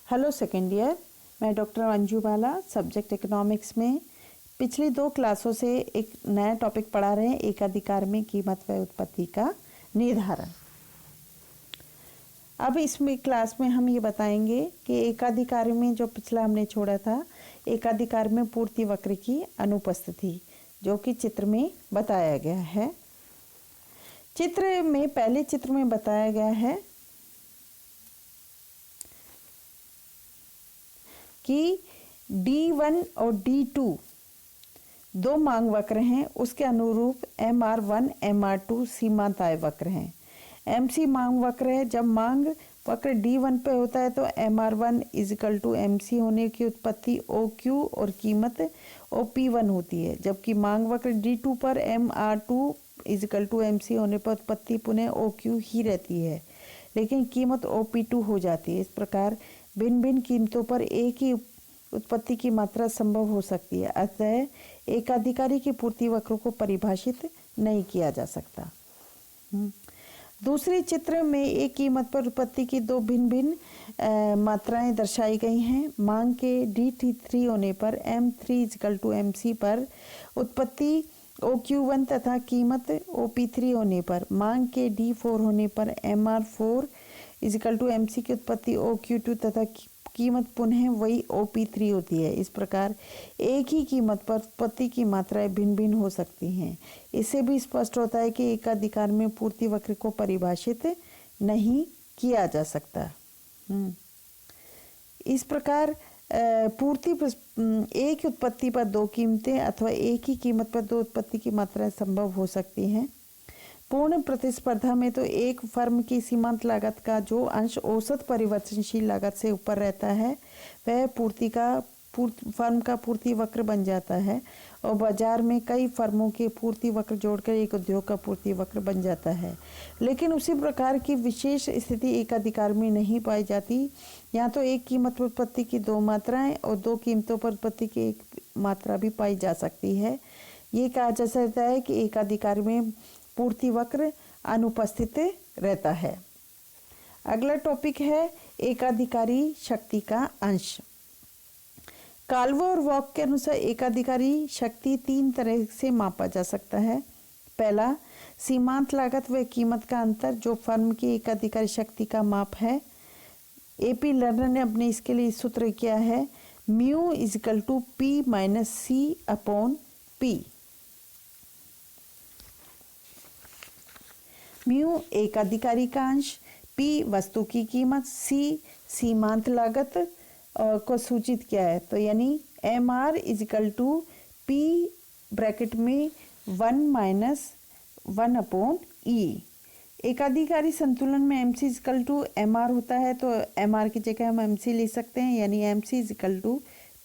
Hello second year, मैं doctor Anju बाला, subject economics में पिछली 2 क्लासों से एक नया टॉपिक पढ़ा रहे हैं, एकाधिकार में कीमत व उत्पत्ति का निर्धारण। अब इसमें क्लास में हम ये बताएंगे कि एकाधिकार में जो पिछला हमने छोड़ा था, एकाधिकार में पूर्ति वक्र की अनुपस्थिति, जो कि चित्र में बताया गया है। चित्र में पहले चित्र में बताया गया है कि D1 और D2 दो मांग वक्र हैं, उसके अनुरूप MR1 MR2 सीमांत आय वक्र हैं। MC मांग वक्र है, जब मांग वक्र D1 पे होता है तो MR1 इजिकल टू MC होने की उत्पत्ति OQ और कीमत OP1 होती है, जबकि मांग वक्र D2 पर MR2 इजिकल टू MC होने पर उत्पत्ति पुनः OQ ही रहती है, लेकिन कीमत OP2 हो जाती है। इस प्रकार भिन्न भिन्न कीमतों पर एक ही उत्पत्ति की मात्रा संभव हो सकती है, अतः एकाधिकारी की पूर्ति वक्र को परिभाषित नहीं किया जा सकता। दूसरे चित्र में एक कीमत पर उत्पत्ति की दो भिन्न भिन्न मात्राएं दर्शाई गई हैं। मांग के D3 होने पर M3 इजिकल टू MC पर उत्पत्ति OQ1 तथा कीमत OP3 होने पर मांग के D4 होने पर MR4 इजिकल टू MC की उत्पत्ति OQ2 तथा कीमत पुनः वही OP3 होती है। इस प्रकार एक ही कीमत पर उत्पत्ति की मात्राएं भिन्न भिन्न हो सकती हैं। इससे भी स्पष्ट होता है कि एकाधिकार में पूर्ति वक्र को परिभाषित नहीं किया जा सकता। इस प्रकार पूर्ति एक उत्पत्ति पर दो कीमतें अथवा एक ही कीमत पर दो उत्पत्ति की मात्राएं संभव हो सकती हैं। पूर्ण प्रतिस्पर्धा में तो एक फर्म की सीमांत लागत का जो अंश औसत परिवर्तनशील लागत से ऊपर रहता है वह फर्म का पूर्ति वक्र बन जाता है, और बाजार में कई फर्मों के पूर्ति वक्र जोड़कर एक उद्योग का पूर्ति वक्र बन जाता है। लेकिन उसी प्रकार की विशेष स्थिति एकाधिकार में नहीं पाई जाती। यहाँ तो एक कीमत पर उत्पत्ति की दो मात्राएं और दो कीमतों पर उत्पत्ति की एक मात्रा भी पाई जा सकती है। ये कहा जा सकता है कि एकाधिकार में पूर्ति वक्र अनुपस्थित रहता है। अगला टॉपिक है एकाधिकारी शक्ति का अंश। काल्वो और वॉक के अनुसार एकाधिकारी शक्ति 3 तरह से मापा जा सकता है। पहला, सीमांत लागत व कीमत का अंतर, जो फर्म की एकाधिकारी शक्ति का माप है। AP लर्नर ने अपने इसके लिए सूत्र किया है mu is equal to P minus C upon P। Mu एकाधिकारी का अंश, P वस्तु की कीमत, C सीमांत लागत को सूचित किया है, तो यानी MR is equal to P bracket में 1 माइनस 1 अपॉन E। एकाधिकारी संतुलन में MC इजिकल टू MR होता है, तो MR की जगह हम MC ले सकते हैं, यानी MC is equal to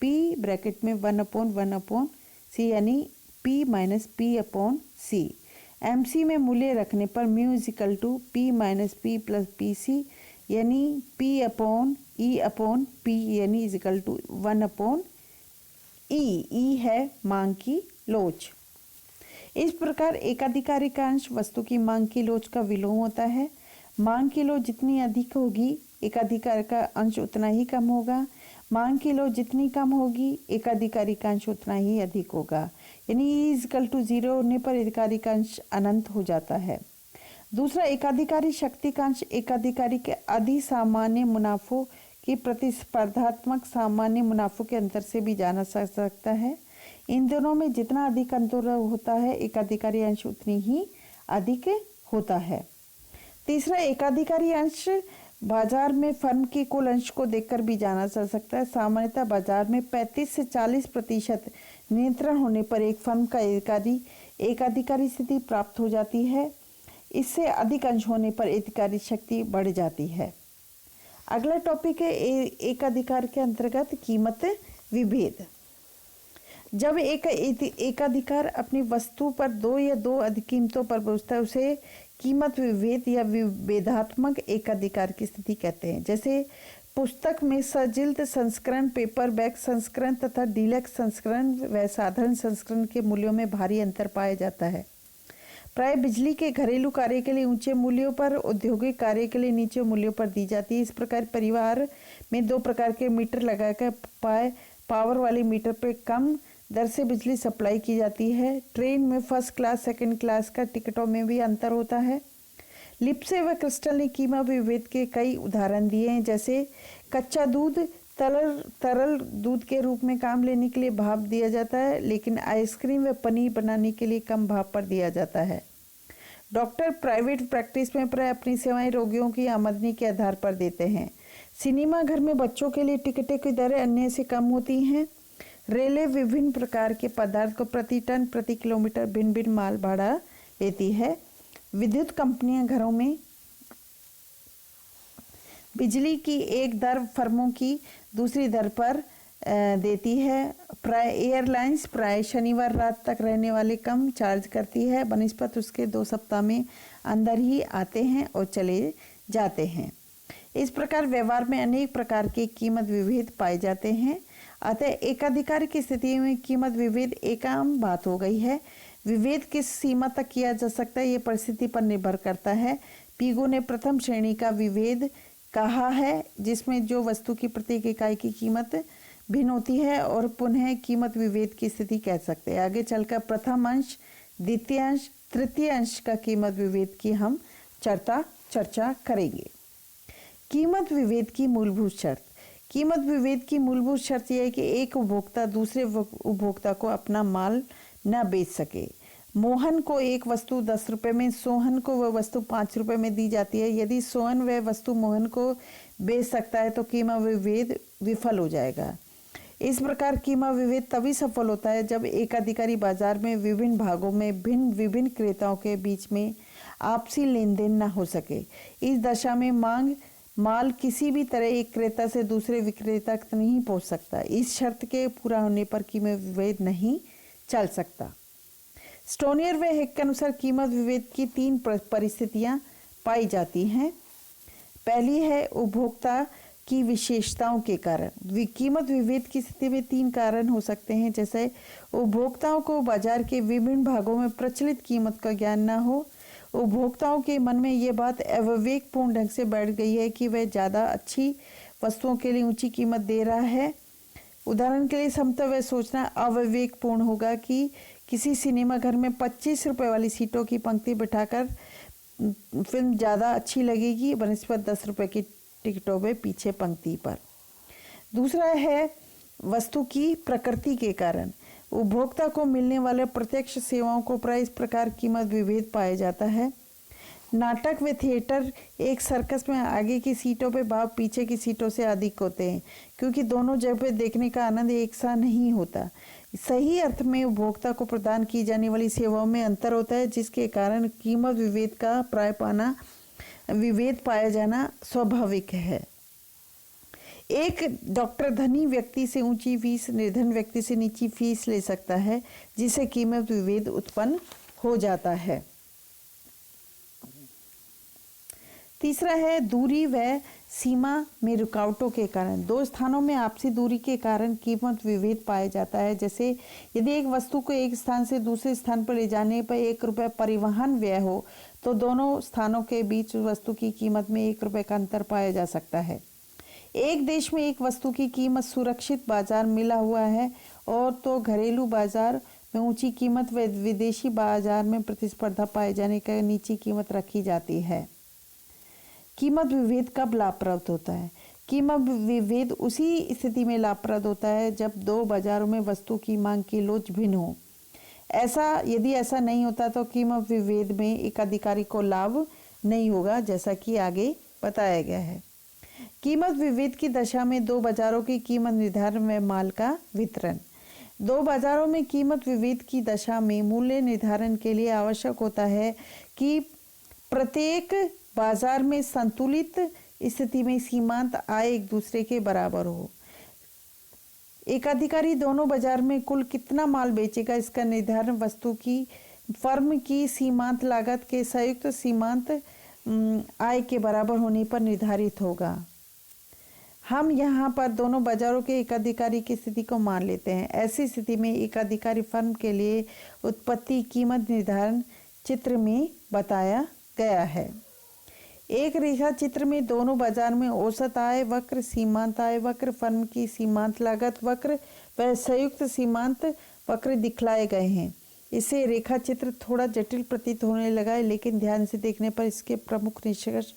P bracket में 1 अपॉन C, यानी P minus P upon C। MC में मूल्य रखने पर mu is equal to P minus P plus PC, यानी P upon E upon P, यानी is equal to 1 upon E। E है मांग की लोच। इस प्रकार एकाधिकारी का अंश वस्तु की मांग की लोच का विलोम होता है। मांग की लोच जितनी अधिक होगी एकाधिकारी का अंश उतना ही कम होगा। मांग की लोच जितनी कम होगी एकाधिकारी का अंश उतना ही अधिक होगा, यानी E इजिकल टू 0 होने पर एकाधिकारी का अंश अनंत हो जाता है। दूसरा, एकाधिकारी शक्ति का अंश एकाधिकारी के अधि सामान्य मुनाफों की प्रतिस्पर्धात्मक सामान्य मुनाफों के अंतर से भी जाना जा सकता है। इन दोनों में जितना अधिक अंतर होता है एकाधिकारी अंश उतनी ही अधिक होता है। तीसरा, एकाधिकारी अंश बाजार में फर्म के कुल अंश को देखकर भी जाना जा सकता है। सामान्यतः बाजार में 35 से 40% नियंत्रण होने पर एक फर्म का एकाधिकारी स्थिति प्राप्त हो जाती है। इससे अधिक अंश होने पर एकाधिकारी शक्ति बढ़ जाती है। अगला टॉपिक है एकाधिकार के अंतर्गत कीमत विभेद। जब एकाधिकार अपनी वस्तु पर दो या दो अधिक कीमतों पर पहुंचता है उसे कीमत विभेद या विभेदात्मक एकाधिकार की स्थिति कहते हैं। जैसे पुस्तक में सजिल्द संस्करण, पेपरबैक संस्करण तथा डीलक्स संस्करण व साधारण संस्करण के मूल्यों में भारी अंतर पाया जाता है। प्राय बिजली के घरेलू कार्य के लिए ऊंचे मूल्यों पर, औद्योगिक कार्य के लिए नीचे मूल्यों पर दी जाती है। इस प्रकार परिवार में 2 प्रकार के मीटर लगाकर पावर वाले मीटर पर कम दर से बिजली सप्लाई की जाती है। ट्रेन में फर्स्ट क्लास सेकंड क्लास का टिकटों में भी अंतर होता है। लिप्से व क्रिस्टल ने कीमत विभेद के कई उदाहरण दिए हैं, जैसे कच्चा दूध तरल दूध के रूप में काम लेने के लिए भाप दिया जाता है, लेकिन आइसक्रीम व पनीर बनाने के लिए कम भाप पर दिया जाता है। डॉक्टर प्राइवेट प्रैक्टिस में प्राय अपनी सेवाएं रोगियों की आमदनी के आधार पर देते हैं। सिनेमा घर में बच्चों के लिए टिकटें की दरें अन्य से कम होती हैं। रेलवे विभिन्न प्रकार के पदार्थ को प्रति टन प्रति किलोमीटर भिन्न भिन्न माल भाड़ा लेती है। विद्युत कंपनियां घरों में बिजली की एक दर फर्मों की दूसरी दर पर देती है। प्राय एयरलाइंस प्राय शनिवार रात तक रहने वाले कम चार्ज करती है, बनिस्पत उसके 2 सप्ताह में अंदर ही आते हैं और चले जाते हैं। इस प्रकार व्यवहार में अनेक प्रकार के कीमत विभेद पाए जाते हैं। अतः एकाधिकार की स्थिति में कीमत विभेद एक आम बात हो गई है। विभेद किस सीमा तक किया जा सकता है, ये परिस्थिति पर निर्भर करता है। पीगो ने प्रथम श्रेणी का विभेद कहा है, जिसमें जो वस्तु की प्रत्येक इकाई की कीमत भिन्न होती है और पुनः कीमत विभेद की स्थिति कह सकते हैं। आगे चलकर प्रथम अंश, द्वितीय अंश, तृतीय अंश का कीमत विभेद की हम चर्चा करेंगे। कीमत विभेद की मूलभूत शर्त। कीमत विभेद की मूलभूत शर्त यह है कि एक उपभोक्ता दूसरे उपभोक्ता को अपना माल न बेच सके। मोहन को एक वस्तु 10 रुपए में, सोहन को वह वस्तु 5 रुपए में दी जाती है। यदि सोहन वह वस्तु मोहन को बेच सकता है तो कीमत विभेद विफल हो जाएगा। इस प्रकार कीमत विभेद तभी सफल होता है जब एकाधिकारी बाजार में विभिन्न भागों में विभिन्न क्रेताओं के बीच में आपसी लेन देन न हो सके। इस दशा में माल किसी भी तरह एक क्रेता से दूसरे विक्रेता तक नहीं पहुंच सकता। इस शर्त के पूरा होने पर कीमत विभेद नहीं चल सकता। स्टोनियर व हेक के अनुसार कीमत विभेद की 3 परिस्थितियां पाई जाती हैं। पहली है उपभोक्ता की विशेषताओं के कारण। कीमत विभेद की स्थिति में 3 कारण हो सकते हैं, जैसे उपभोक्ताओं को बाजार के विभिन्न भागों में प्रचलित कीमत का ज्ञान न हो, उपभोक्ताओं के मन में ये बात अविवेकपूर्ण ढंग से बैठ गई है कि वह ज़्यादा अच्छी वस्तुओं के लिए ऊंची कीमत दे रहा है। उदाहरण के लिए संभवतः वह सोचना अविवेकपूर्ण होगा कि किसी सिनेमा घर में 25 रुपए वाली सीटों की पंक्ति बिठाकर फिल्म ज़्यादा अच्छी लगेगी बनिस्बत 10 रुपए की टिकटों में पीछे पंक्ति पर। दूसरा है वस्तु की प्रकृति के कारण। उपभोक्ता को मिलने वाले प्रत्यक्ष सेवाओं को प्राय इस प्रकार कीमत विभेद पाया जाता है। नाटक व थिएटर एक सर्कस में आगे की सीटों पे भाव पीछे की सीटों से अधिक होते हैं, क्योंकि दोनों जगह देखने का आनंद एक सा नहीं होता। सही अर्थ में उपभोक्ता को प्रदान की जाने वाली सेवाओं में अंतर होता है, जिसके कारण कीमत विभेद का विभेद पाया जाना स्वाभाविक है। एक डॉक्टर धनी व्यक्ति से ऊंची फीस, निर्धन व्यक्ति से नीची फीस ले सकता है, जिससे कीमत विभेद उत्पन्न हो जाता है। तीसरा है दूरी व सीमा में रुकावटों के कारण। 2 स्थानों में आपसी दूरी के कारण कीमत विभेद पाया जाता है। जैसे यदि एक वस्तु को एक स्थान से दूसरे स्थान पर ले जाने पर 1 रुपये परिवहन व्यय हो, तो दोनों स्थानों के बीच वस्तु की कीमत में 1 रुपये का अंतर पाया जा सकता है। एक देश में एक वस्तु की कीमत सुरक्षित बाजार मिला हुआ है और तो घरेलू बाजार में ऊंची कीमत व विदेशी बाजार में प्रतिस्पर्धा पाए जाने का नीची कीमत रखी जाती है। कीमत विभेद कब लाभप्रद होता है? कीमत विभेद उसी स्थिति में लाभप्रद होता है जब 2 बाजारों में वस्तु की मांग की लोच भिन्न हो। यदि ऐसा नहीं होता तो कीमत विभेद में एकाधिकारी को लाभ नहीं होगा, जैसा कि आगे बताया गया है। कीमत विभेद की दशा में 2 बाजारों की कीमत निर्धारण व माल का वितरण। 2 बाजारों में कीमत विभेद की दशा में मूल्य निर्धारण के लिए आवश्यक होता है कि प्रत्येक बाजार में संतुलित स्थिति में सीमांत आय एक दूसरे के बराबर हो। एकाधिकारी दोनों बाजार में कुल कितना माल बेचेगा, इसका निर्धारण वस्तु की फर्म की सीमांत लागत के संयुक्त सीमांत आय के बराबर होने पर निर्धारित होगा। हम यहाँ पर दोनों बाजारों के एकाधिकारी की स्थिति को मान लेते हैं। ऐसी स्थिति में एकाधिकारी फर्म के लिए उत्पत्ति कीमत निर्धारण चित्र में बताया गया है। एक रेखा चित्र में दोनों बाजार में औसत आय वक्र, सीमांत आय वक्र, फर्म की सीमांत लागत वक्र व संयुक्त सीमांत वक्र दिखलाए गए हैं। इससे रेखा चित्र थोड़ा जटिल प्रतीत होने लगा है, लेकिन ध्यान से देखने पर इसके प्रमुख निष्कर्ष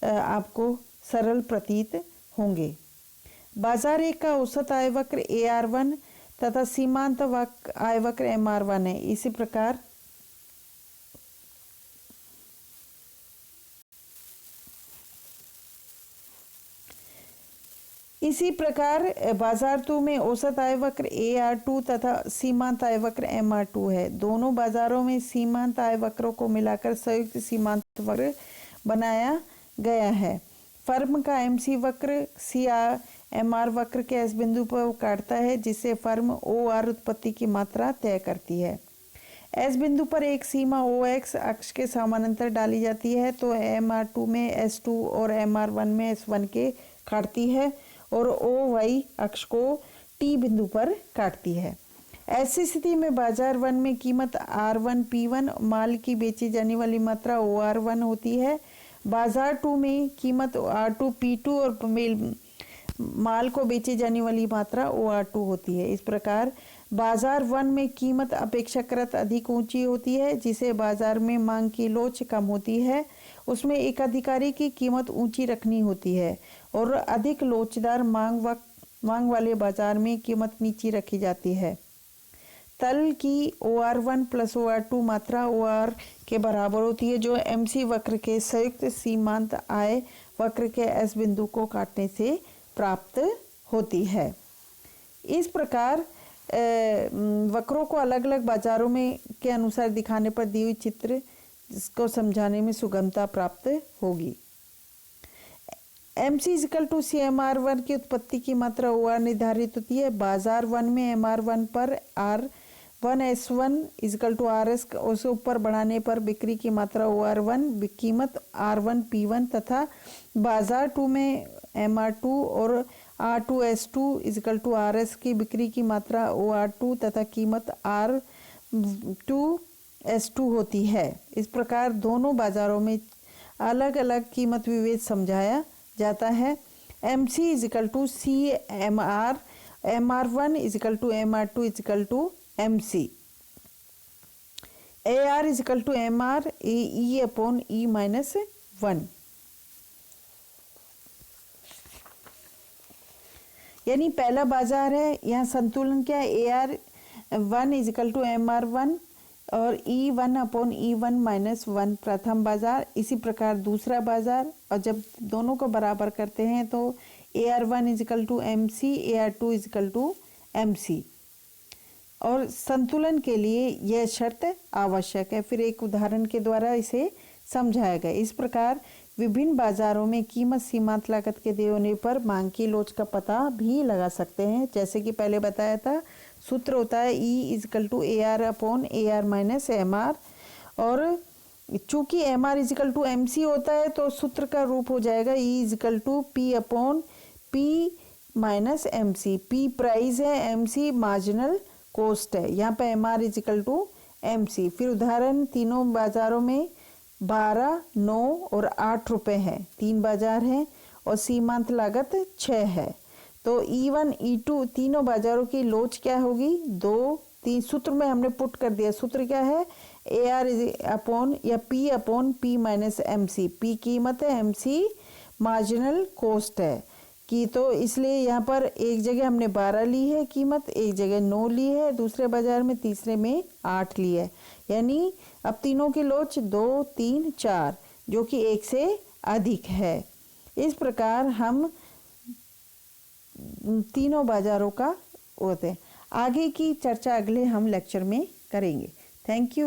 आपको सरल प्रतीत होंगे। बाजार एक का औसत आय वक्र AR1 तथा सीमांत आय वक्र MR1 है। इसी प्रकार बाजार 2 में औसत आय वक्र AR2 तथा सीमांत आय वक्र MR2 है। दोनों बाजारों में सीमांत आय वक्रों को मिलाकर संयुक्त सीमांत वक्र बनाया गया है। फर्म का MC वक्र CMR वक्र के S बिंदु पर काटता है, जिससे फर्म OR उत्पत्ति की मात्रा तय करती है। S बिंदु पर एक सीमा OX अक्ष के समानांतर डाली जाती है, तो MR2 में S2 और MR1 में S1 के काटती है और OY अक्ष को T बिंदु पर काटती है। ऐसी स्थिति में बाजार 1 में कीमत R1P1 माल की बेची जाने वाली मात्रा OR1 होती है। बाजार 2 में कीमत R2P2 और माल को बेची जाने वाली मात्रा OR2 होती है। इस प्रकार बाजार 1 में कीमत अपेक्षाकृत अधिक ऊंची होती है, जिसे बाजार में मांग की लोच कम होती है। उसमें एक अधिकारी की कीमत ऊंची रखनी होती है और अधिक लोचदार मांग वाले बाजार में कीमत नीची रखी जाती है। तल की OR1 प्लस OR2 मात्रा OR के बराबर होती है, जो MC वक्र के संयुक्त सीमांत आय वक्र के S बिंदु को काटने से प्राप्त होती है। इस प्रकार वक्रों को अलग अलग बाजारों में के अनुसार दिखाने पर दी हुई चित्र जिसको समझाने में सुगमता प्राप्त होगी। MC = CMR1 की उत्पत्ति की मात्रा OR निर्धारित होती है। बाजार 1 में MR1 पर R1S1 = RS उसे ऊपर बढ़ाने पर बिक्री की मात्रा OR1 कीमत R1P1 तथा बाजार 2 में MR2 और R2S2 = RS की बिक्री की मात्रा OR2 तथा कीमत R2S2 होती है। इस प्रकार दोनों बाजारों में अलग अलग कीमत विभेद समझाया जाता है। MC = CMR, MR1 = MR2 = MC, AR = MR E/E-1, यानी पहला बाजार है। यहाँ संतुलन क्या है? AR1 = MR1 और E1/E1-1 प्रथम बाजार। इसी प्रकार दूसरा बाजार, और जब दोनों को बराबर करते हैं तो AR1 = MC, AR2 = MC, और संतुलन के लिए यह शर्त आवश्यक है। फिर एक उदाहरण के द्वारा इसे समझाया गया। इस प्रकार विभिन्न बाजारों में कीमत सीमांत लागत के दिए होने पर मांग की लोच का पता भी लगा सकते हैं। जैसे कि पहले बताया था, सूत्र होता है E = AR/AR-MR, और चूंकि MR = MC होता है तो सूत्र का रूप हो जाएगा E = P/P-MC। P प्राइस है, MC मार्जिनल कॉस्ट है। यहाँ पे MR = MC। फिर उदाहरण, तीनों बाजारों में 12, 9 और 8 रुपए है। 3 बाजार हैं और सीमांत लागत 6 है। तो E1, E2 तीनों बाजारों की लोच क्या होगी? 2, 3। सूत्र में हमने पुट कर दिया। सूत्र क्या है? AR या P/P-MC। P कीमत है, MC मार्जिनल कॉस्ट है कि, तो इसलिए यहाँ पर एक जगह हमने 12 ली है कीमत, एक जगह 9 ली है दूसरे बाजार में, तीसरे में 8 ली है। यानी अब तीनों की लोच 2, 3, 4 जो कि 1 से अधिक है। इस प्रकार हम तीनों बाजारों का होते हैं। आगे की चर्चा अगले हम लेक्चर में करेंगे। Thank you.